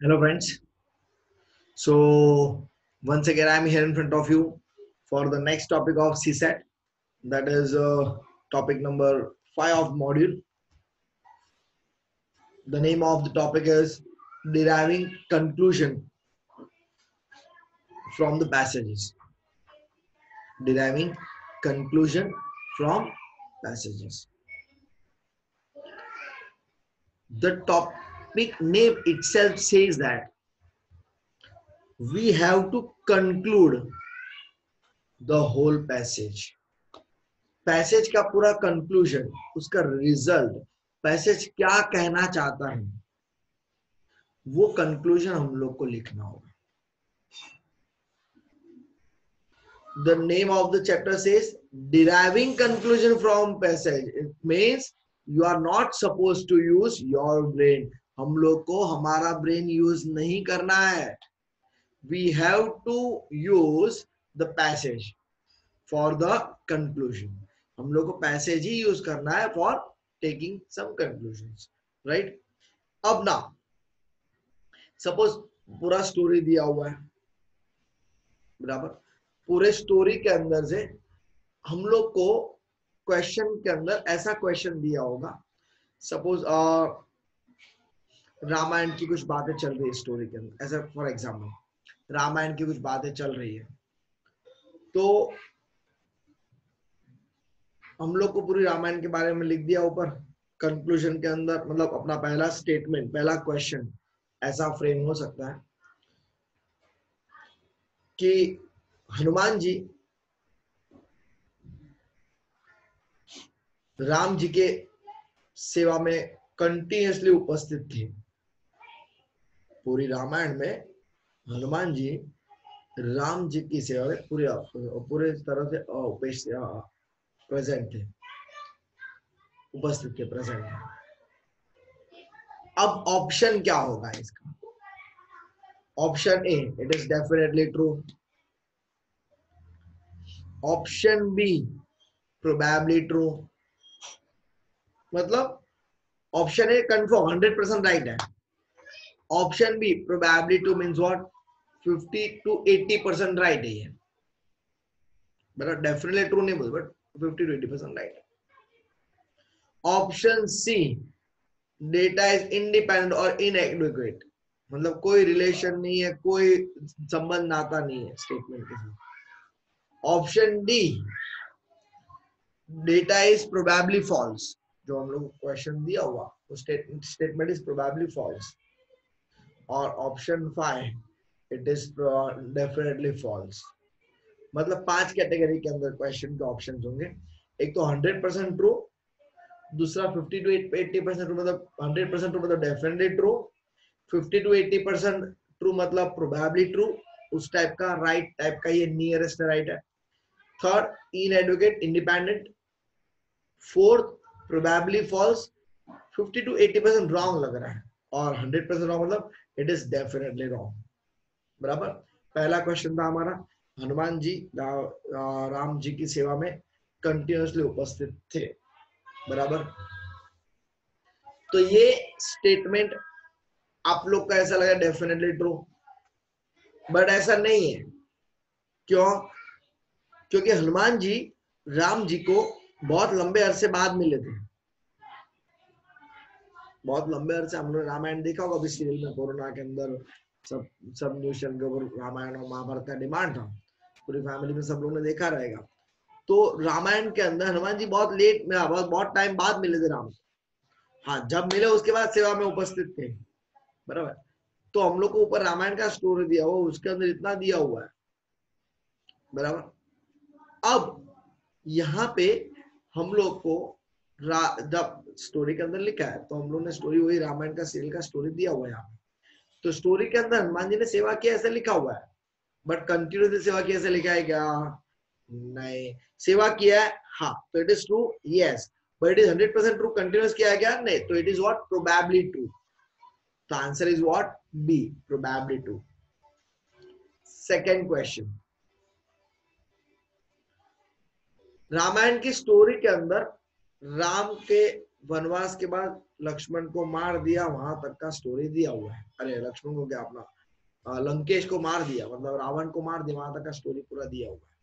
Hello, friends. So, once again, I'm here in front of you for the next topic of CSAT. That is topic number 5 of module. The name of the topic is deriving conclusion from the passages. Deriving conclusion from passages. The topic name itself says that we have to conclude the whole passage. Passage का पूरा conclusion, उसका result, passage क्या कहना चाहता है, वो conclusion हम लोग को लिखना होगा. The name of the chapter says deriving conclusion from passage. It means you are not supposed to use your brain. हम लोग को हमारा ब्रेन यूज नहीं करना है. We have to use the passage for the conclusion. हम लोग को पैसेज ही यूज करना है for taking some conclusions, right. अब ना सपोज पूरा स्टोरी दिया हुआ है, बराबर. पूरे स्टोरी के अंदर से हम लोग को क्वेश्चन के अंदर ऐसा क्वेश्चन दिया होगा. सपोज रामायण की कुछ बातें चल रही है स्टोरी के अंदर, ऐसा फॉर एग्जाम्पल रामायण की कुछ बातें चल रही है, तो हम लोग को पूरी रामायण के बारे में लिख दिया ऊपर. कंक्लूजन के अंदर मतलब अपना पहला स्टेटमेंट, पहला क्वेश्चन ऐसा फ्रेम हो सकता है कि हनुमान जी राम जी के सेवा में कंटिन्यूसली उपस्थित थे. पूरी रामायण में हनुमान जी राम जी की सेवा में पूरे तरह से प्रेजेंट थे, उपस्थित थे, प्रेजेंट थे. अब ऑप्शन क्या होगा इसका? Option A, it is definitely true. Option B, probably true. मतलब ऑप्शन ए कंफर्म 100% राइट है. Option B probably true means what, 50 to 80% right है ये. बट डेफिनेटली ट्रू नहीं बोल, बट 50 to 80% राइट है. Option C, data is independent और inadequate. मतलब कोई रिलेशन नहीं है, कोई संबंध नाता नहीं है स्टेटमेंट के साथ. Option D, data is probably false. जो हम लोग क्वेश्चन दिया हुआ वो स्टेटमेंट इज प्रोबेबली फॉल्स. और option 5, it is definitely false. मतलब 5 कैटेगरी के अंदर क्वेश्चन के ऑप्शंस होंगे. एक तो 100% ट्रू, दूसरा 50 to 80% ट्रू मतलब 100% ट्रू मतलब डेफिनेटली ट्रू, 50 to 80% ट्रू मतलब प्रोबेबली ट्रू, उस टाइप का राइट टाइप का ये नियरेस्ट राइट है. Third, inadequate, independent. Fourth, probably false. 50 to 80% wrong लग रहा है, और 100% रॉन्ग मतलब इट इज डेफिनेटली रॉन्ग. बराबर. पहला क्वेश्चन था हमारा, हनुमान जी राम जी की सेवा में कंटिन्यूसली उपस्थित थे. बराबर. तो ये स्टेटमेंट आप लोग का ऐसा लगा डेफिनेटली ट्रू, बट ऐसा नहीं है. क्यों? क्योंकि हनुमान जी राम जी को बहुत लंबे अरसे बाद मिले थे. बहुत लंबे अरसे हम लोग रामायण देखा होगा अभी सीरियल में, कोरोना के अंदर सब न्यूज चैनल के ऊपर रामायण और महाभारत का डिमांड था. पूरी फैमिली में सब लोग ने देखा रहेगा. तो रामायण के अंदर हनुमान जी बहुत लेट में, बहुत टाइम बाद मिले थे राम. हाँ, जब मिले उसके बाद सेवा में उपस्थित थे. बराबर. तो हम लोग को ऊपर रामायण का स्टोरी दिया हुआ, उसके अंदर इतना दिया हुआ है. बराबर. अब यहाँ पे हम लोग को जब स्टोरी के अंदर लिखा है, तो हम लोग ने स्टोरी वही रामायण का सीरियल का स्टोरी दिया हुआ है यहाँ. तो स्टोरी के अंदर हनुमान जी ने सेवा किया ऐसा लिखा हुआ है, बट कंटिन्यूसली सेवा किया ऐसा लिखा है क्या? नहीं. सेवा किया है, हाँ, तो it is true, yes. But it is 100% true. Continuous किया है क्या? नहीं. तो it is what, probably true. The answer is what? B, probably true. Second question. Ramayan की स्टोरी के अंदर राम के वनवास के बाद लक्ष्मण को मार दिया, वहां तक का स्टोरी दिया हुआ है। अरे लक्ष्मण को क्या, अपना लंकेश को मार दिया, मतलब रावण को मार दिया, वहां तक का स्टोरी पूरा दिया हुआ है।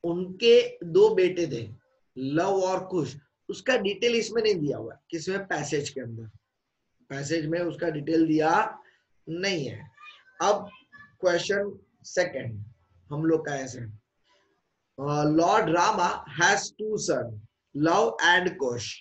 उनके दो बेटे थे, लव और कुश, उसका डिटेल इसमें नहीं दिया हुआ है, किसमें, पैसेज के अंदर, पैसेज में उसका डिटेल दिया नहीं है। अब क्वेश्चन सेकंड हम लोग का ऐसे, Lord Rama has two son, Luv and Kush.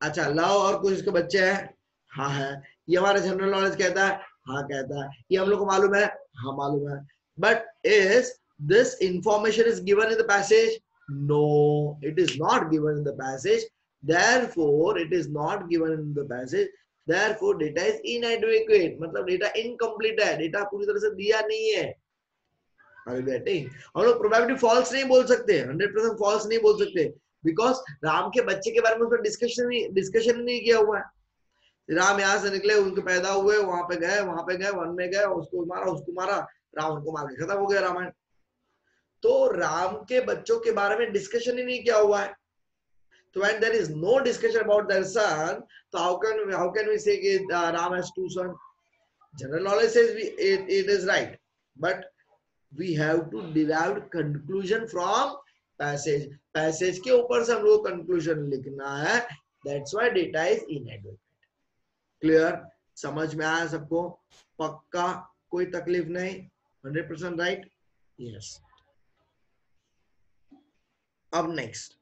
अच्छा, लव और कुश के बच्चे हैं, हाँ है, ये हमारा जनरल नॉलेज कहता है, हाँ कहता है, ये हम लोग को मालूम है, हाँ मालूम है। But is this information is given in the passage? No, it is not given in the passage, therefore it is not given in the passage, therefore data is inadequate, मतलब डेटा इनकम्प्लीट है, data पूरी तरह से दिया नहीं है। हम लोग प्रोबेबिलिटी फॉल्स नहीं बोल सकते, 100% फॉल्स नहीं बोल सकते, बिकॉज राम के बच्चे के बारे में उसमें डिस्कशन नहीं किया हुआ है। राम यहाँ से निकले, उनके पैदा हुए, वहां पे गए, वन में गए, उसको मारा, रावण को मार के खत्म हो गया रामायण। तो राम के बच्चों के बारे में डिस्कशन ही नहीं किया हुआ है। तो when there is no discussion about their son, so how can we say that Ram has two sons? General knowledge says it is right, but we have to derive conclusion from passage. Passage के ऊपर से हम लोग conclusion लिखना है, that's why data is inadequate. Clear? समझ में आया सबको? पक्का, कोई तकलीफ नहीं, 100% right? Yes. अब next,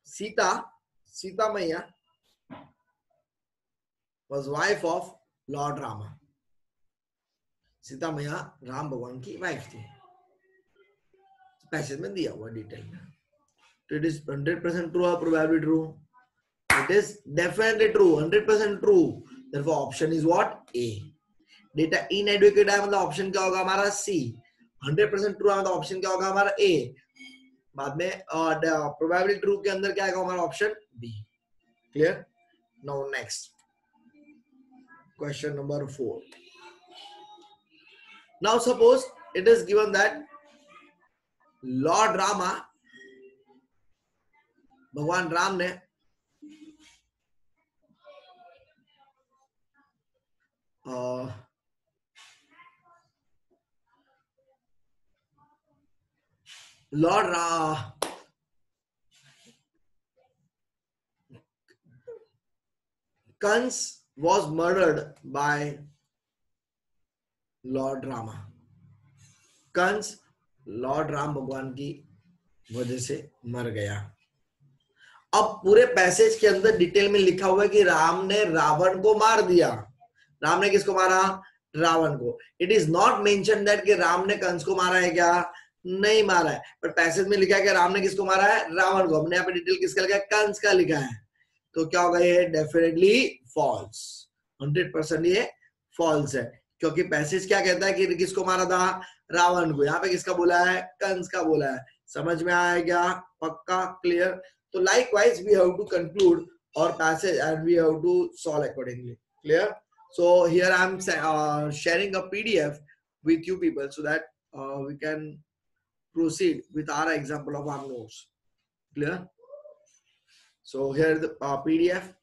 सीता मैया was wife of Lord Rama. Sita मैया राम भगवान की वाइफ थी, पैसेज में दिया हुआ डिटेल में। तो इट इज 100% ट्रू और probably true? It is definitely true, 100% true. therefore option is what? A. Data inadequate है मतलब ऑप्शन क्या होगा हमारा? सी। 100% ट्रू है मतलब ऑप्शन क्या होगा हमारा? ए। बाद में प्रोबेबली ट्रू के अंदर क्या आएगा हमारा? Option B. Clear? Now next question number 4. Now suppose it is given that Lord Rama, भगवान राम ने Lord Kans was murdered by Lord Rama. Kans lord Ram भगवान की वजह से मर गया। अब पूरे पैसेज के अंदर डिटेल में लिखा हुआ है कि राम ने रावण को मार दिया। राम ने किसको मारा? रावण को। It is not mention that कि राम ने कंस को मारा है क्या? नहीं मारा है, बट पैसेज में लिखा है कि राम ने किसको मारा है? रावण को। हमने यहाँ पे डिटेल किसका लिखा है? कंस का लिखा है। तो क्या होगा? ये डेफिनेटली फॉल्स, 100% ये फॉल्स है, क्योंकि पैसेज क्या कहता है कि किसको मारा था? रावण को। यहाँ पे किसका बोला है? कंस का बोला है। समझ में आया क्या? पक्का? क्लियर? तो likewise we have to conclude our passage and we have to solve accordingly. Clear? So here I am sharing a PDF with you people so that we can proceed with our example of our notes. Clear? So here is the PDF.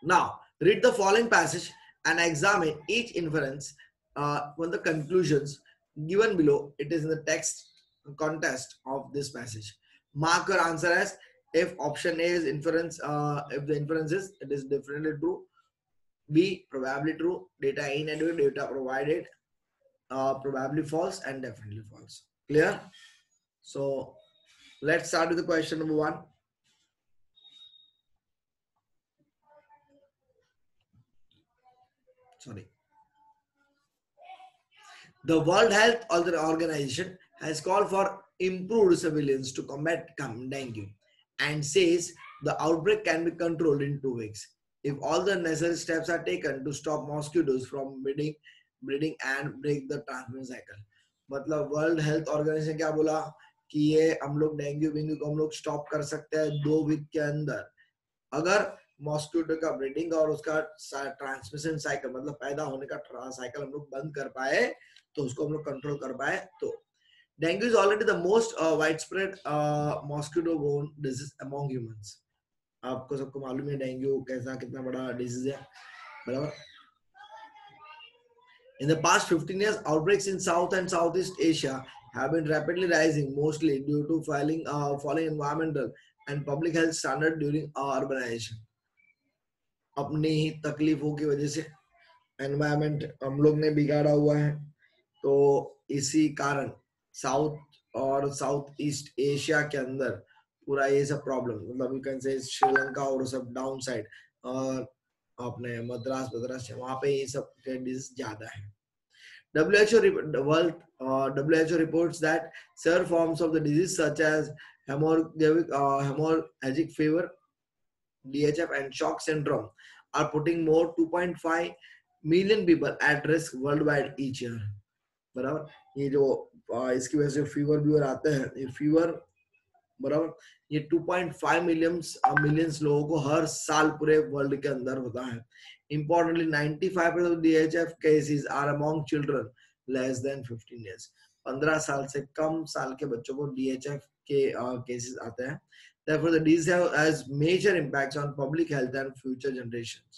Now read the following passage and examine each inference on the conclusions given below. It is in the text context of this passage. Mark your answer as if option A is inference, if the inference is, it is definitely true. B, probably true. Data inadequate, data provided, probably false, and definitely false. Clear? So let's start with the question number 1. Sorry. The World Health Organization has called for improved surveillance to combat dengue and says the outbreak can be controlled in 2 weeks if all the necessary steps are taken to stop mosquitoes from breeding and break the transmission cycle. मतलब world health organisation क्या बोला कि ये हम लोग dengue को हम लोग स्टॉप कर सकते हैं 2 वीक के अंदर, अगर मॉस्किटो का ब्रीडिंग और उसका ट्रांसमिशन साइकिल मतलब पैदा होने का साइकिल हम लोग बंद कर पाए, तो उसको हम लोग कंट्रोल कर पाए। तो dengue is already the most wide spread mosquito borne disease among humans. आपको सबको मालूम है डेंगू कैसा कितना बड़ा डिजीज है, बराबर। In the past 15 years, outbreaks in South and Southeast Asia have been rapidly rising, mostly due to falling environmental and public health standard during urbanization. अपनी ही तकलीफों की वजह से एनवायरमेंट हम लोग ने बिगाड़ा हुआ है, तो इसी कारण साउथ और साउथ ईस्ट एशिया के अंदर पूरा ये सब प्रॉब्लम, मतलब यू कैन से श्रीलंका और सब डाउन साइड और अपने मद्रास मद्रास वहां पे ये सब डिजीज ज्यादा है। WHO reports that severe forms of the disease such as hemorrhagic fever, DHF, and shock syndrome are putting more 2.5 million people at risk worldwide each year. बराबर, ये जो इसकी वजह से फीवर व्यूअर आते हैं, ये फीवर बराबर ये 2.5 मिलियंस लोगों को हर साल पूरे वर्ल्ड के अंदर होता है। Importantly, 95% of DHF cases are among children less than 15 years. 15 साल से कम साल के बच्चों को DHF के केसेस आते हैं। Therefore, the disease has major impacts on public health and future generations.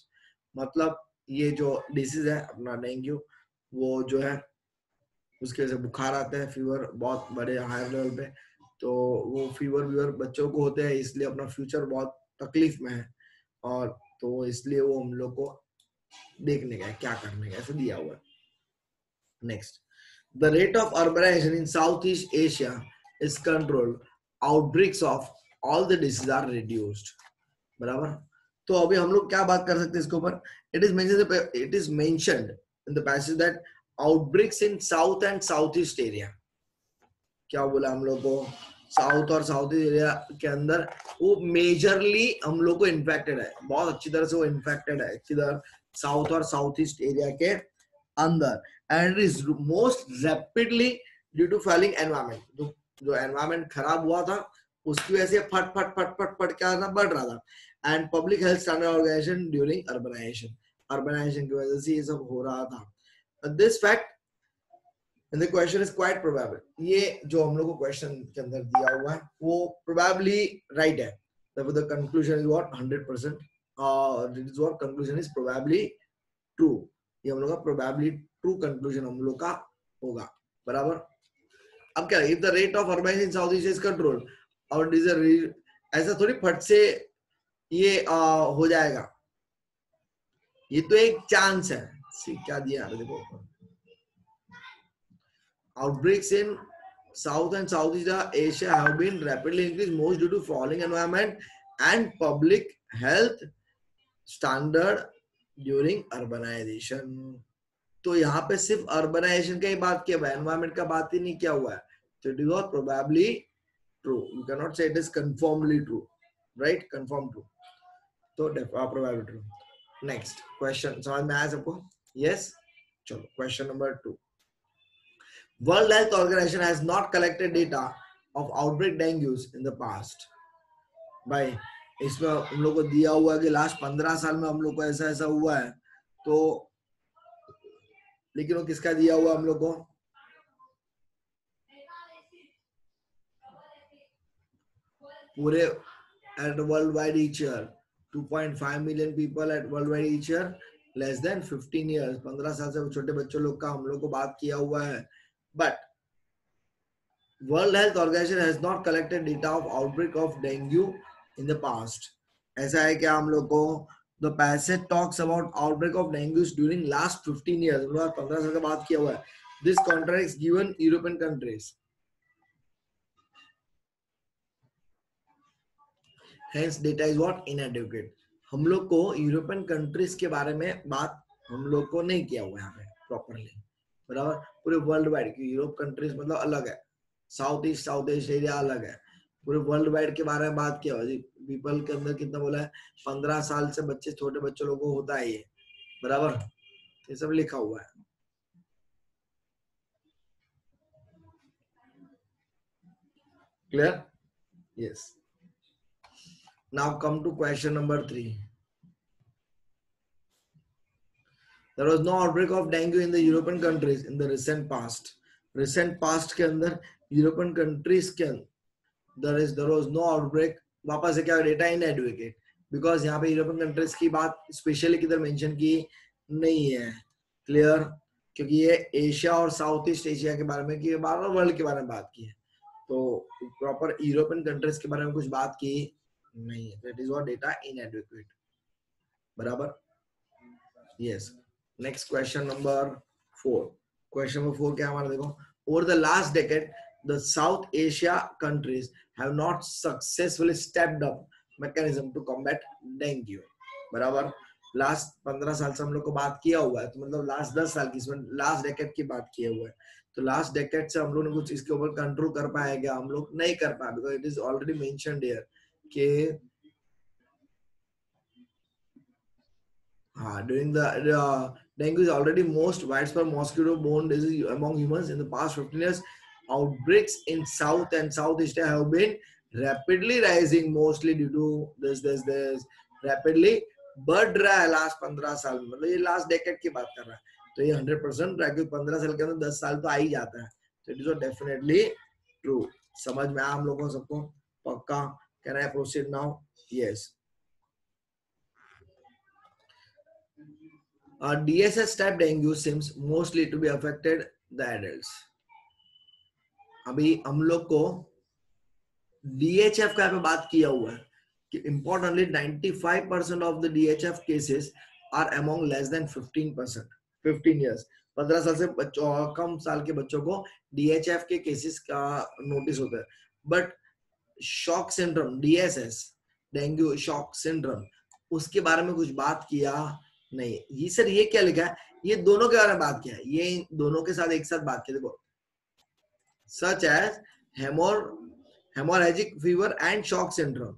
मतलब ये जो डिसीज है अपना डेंगू, वो जो है उसके वजह से बुखार आता है, फीवर बहुत बड़े हाई लेवल पे, तो वो फीवर व्यूअर बच्चों को होते हैं, इसलिए अपना फ्यूचर बहुत तकलीफ में है, और तो इसलिए वो हम लोग को देखने का क्या करने का ऐसे दिया हुआ है। Next, the rate of urbanization in south east Asia is controlled, outbreaks of all the disease are reduced. बराबर, तो अभी हम लोग क्या बात कर सकते हैं इसके ऊपर। It is mentioned in the passage that outbreaks in south and south east area, क्या बोला हम लोग को, साउथ और साउथ ईस्ट एरिया के अंदर वो मेजरली हम लोग को इन्फेक्टेड है, बहुत अच्छी तरह से वो इन्फेक्टेड है किधर, साउथ और साउथ ईस्ट एरिया के अंदर, and it is most rapidly due to falling environment. जो एनवायरमेंट खराब हुआ था उसकी वजह से फट फट फट फट फट क्या था, बढ़ रहा था, and public health standard organization during urbanization की वजह से ये सब हो रहा था। This fact and the question is quite probable, ये जो हम लोग को क्वेश्चन के अंदर दिया हुआ है वो probably right है, therefore the conclusion is what 100%, this is what conclusion is probably true, ये हम लोग का probably true conclusion हम लोग का होगा। बराबर, अब क्या, if the rate of urbanization in South East is controlled, और ऐसा थोड़ी फट से ये हो जाएगा, ये तो एक चांस है। क्या दिया देखो, outbreaks in South and Southeast Asia have been rapidly increased, most due to falling environment and public health standard during urbanization। तो यहाँ पे सिर्फ अर्बनाइजेशन का ही बात किया हुआ है, एनवायरमेंट का बात ही नहीं किया हुआ है, तो it is not probably true, you can not say it is confirmly true, right, confirm true, तो प्रोबेबली ट्रू। नेक्स्ट क्वेश्चन समझ में आया सबको? यस, चलो question number 2। World Health Organization has not collected data of outbreak dengue in the past. भाई इसमें हम लोग को दिया हुआ है कि लास्ट 15 साल में हम लोग को ऐसा ऐसा हुआ है, तो लेकिन वो किसका दिया हुआ हम लोग को, पूरे at worldwide each year 2.5 million people at worldwide each year less than 15 years, 15 साल से छोटे बच्चों लोग का हम लोग को बात किया हुआ है। But World Health Organization has not collected data of outbreak of dengue in the past. ऐसा है क्या हम लोग को, the passage talks about outbreak of dengue during last 15 years, हम लोग 15 साल का बात किया हुआ है। This contradicts given European countries. Hence data is what inadequate. हम लोग को यूरोपियन कंट्रीज के बारे में बात हम लोग को नहीं किया हुआ है यहाँ पे प्रॉपरली, बराबर। पूरे वर्ल्ड वाइड की यूरोप कंट्रीज मतलब अलग है, साउथ ईस्ट एरिया अलग है, पूरे वर्ल्ड वाइड के बारे में बात किया हुआ है। पीपल के अंदर कितना बोला है, 15 साल से बच्चे छोटे बच्चों लोगों को होता है ये, बराबर, ये सब लिखा हुआ है। Clear? Yes. Now come to question number 3. There was no outbreak of dengue in the European countries in the recent past. Recent past के अंदर यूरोपियन कंट्रीज के अंदर there was no outbreak. वापस से क्या डेटा inadequate बिकॉज यहाँ पे European countries की बात स्पेशली किधर मेंशन की नहीं है. क्लियर? क्योंकि ये एशिया और साउथ ईस्ट एशिया के बारे में की बार वर्ल्ड के बारे में बात की है, तो प्रॉपर यूरोपियन कंट्रीज के बारे में कुछ बात की नहीं है. That is what data inadequate. बराबर? Yes. Next question number 4. Question number 4 क्या हमारा देखो. Over the last decade the South Asia countries have not successfully stepped up mechanism to combat dengue. बराबर? लास्ट 15 साल से हम लोग को बात किया हुआ है, तो मतलब लास्ट 10 साल की, इसमें लास्ट डेकेड की बात किया हुआ है. तो लास्ट डेकेड से हम लोग ने कुछ इसके ऊपर कंट्रोल कर पाए क्या? हम लोग नहीं कर पाए, because it is already mentioned here कि during the dengue is already most widespread mosquito-borne disease among humans. In the past 15 years, outbreaks in South and South Asia have been rapidly rising, mostly due to this rapidly बढ़ रहा है last 15 साल में. मतलब ये last decade की बात कर रहा है, तो ये 100% रहा है, क्योंकि 15 साल के अंदर 10 साल तो आ ही जाता है. तो इट इज डेफिनेटली ट्रू. समझ में आया हम लोगों को सबको? पक्का? Can I proceed now? Yes. DSS type dengue seems mostly to be affected the adults. अभी हम लोग को DHF का पे बात किया हुआ है कि importantly 95% of the DHF cases are among less than 15%, 15 years. 15 साल से कम साल के बच्चों को DHF के केसेस का नोटिस होता है. But shock syndrome, DSS, dengue shock syndrome, उसके बारे में कुछ बात किया नहीं. ये सर ये क्या लिखा है? ये दोनों के बारे में बात किया है, ये दोनों के साथ एक साथ बात की. देखो, such as hemorrhagic fever and shock syndrome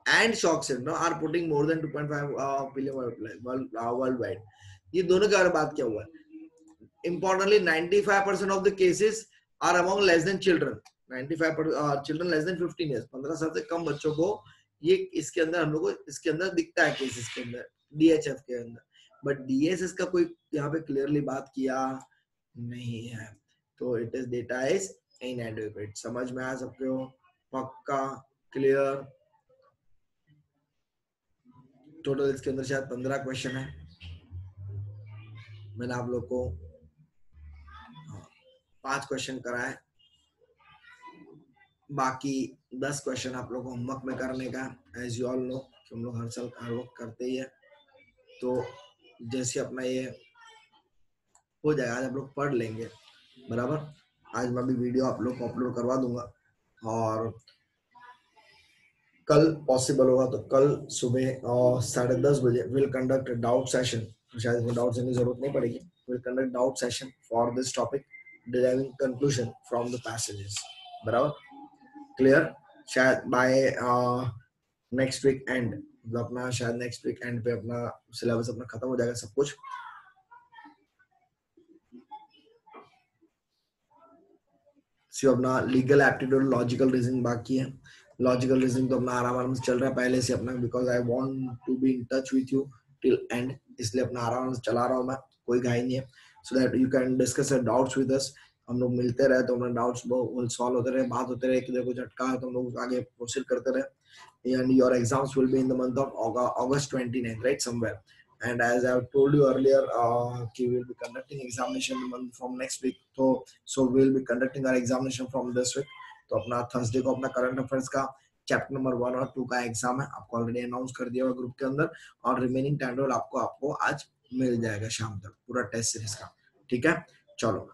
are putting more than 2.5 billion worldwide. ये दोनों के बारे में बात किया हुआ है. Importantly, 95% of the cases are among less than children. 95% children less than 15 years. 15 साल से कम बच्चों को ये इसके अंदर हम लोग को इसके अंदर दिखता है केसेस के अंदर, DHF के अंदर. बट DSS का कोई यहाँ पे क्लियरली बात किया नहीं है, तो इट इज डेटा इज इनएडिक्वेट. समझ में आ सकते हो? पक्का? क्लियर? टोटल इसके अंदर शायद 15 क्वेश्चन है. मैंने आप लोग को 5 क्वेश्चन कराए, बाकी 10 क्वेश्चन आप लोग को होमवर्क में करने का. एज यू ऑल नो कि हम लोग हर साल होमवर्क करते ही है, तो जैसे अपना ये हो जाएगा आज आप लोग पढ़ लेंगे. बराबर? आज मैं भी वीडियो आप लोग को अपलोड करवा दूंगा, और कल पॉसिबल होगा तो कल सुबह 10:30 बजे विल कंडक्ट डाउट सेशन. शायद इसमें डाउट सेशन की जरूरत नहीं पड़ेगी. Will conduct doubt session for this topic, deriving conclusion from the passages. बराबर? क्लियर? शायद बाय नेक्स्ट वीक एंड, अपना शायद नेक्स्ट वीक एंड पे अपना सिलेबस अपना खत्म हो जाएगा सब कुछ. सिर्फ अपना लीगल एप्टीट्यूड, लॉजिकल रीजनिंग बाकी है. लॉजिकल रीजनिंग तो अपना आराम से चल रहा है पहले से अपना, because I want to be in touch with you till end, इसलिए अपना आराम से चला रहा हूँ मैं, कोई घाई नहीं है. So that you can discuss your doubts with us. हम लोग मिलते रहे तो अपना डाउट्स सॉल्व होते रहे, बात होते रहे, किधर कुछ अटका है तो हम लोग आगे प्रोसीड करते रहे. And your exams will be in the month of August 29th, right, somewhere. And as I have told you earlier, we will be conducting examination from next week. So we will be conducting our examination from this week. तो अपना Thursday को अपना current affairs का chapter number 1 और 2 का exam है, आपको already announce कर दिया हुआ ग्रुप के अंदर, और रिमेनिंग टाइम टेबल आपको आज मिल जाएगा शाम तक, पूरा टेस्ट सीरीज का. ठीक है, चलो.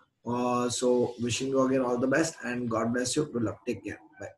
So wishing you again all the best and God bless you. Good luck. Take care. Bye.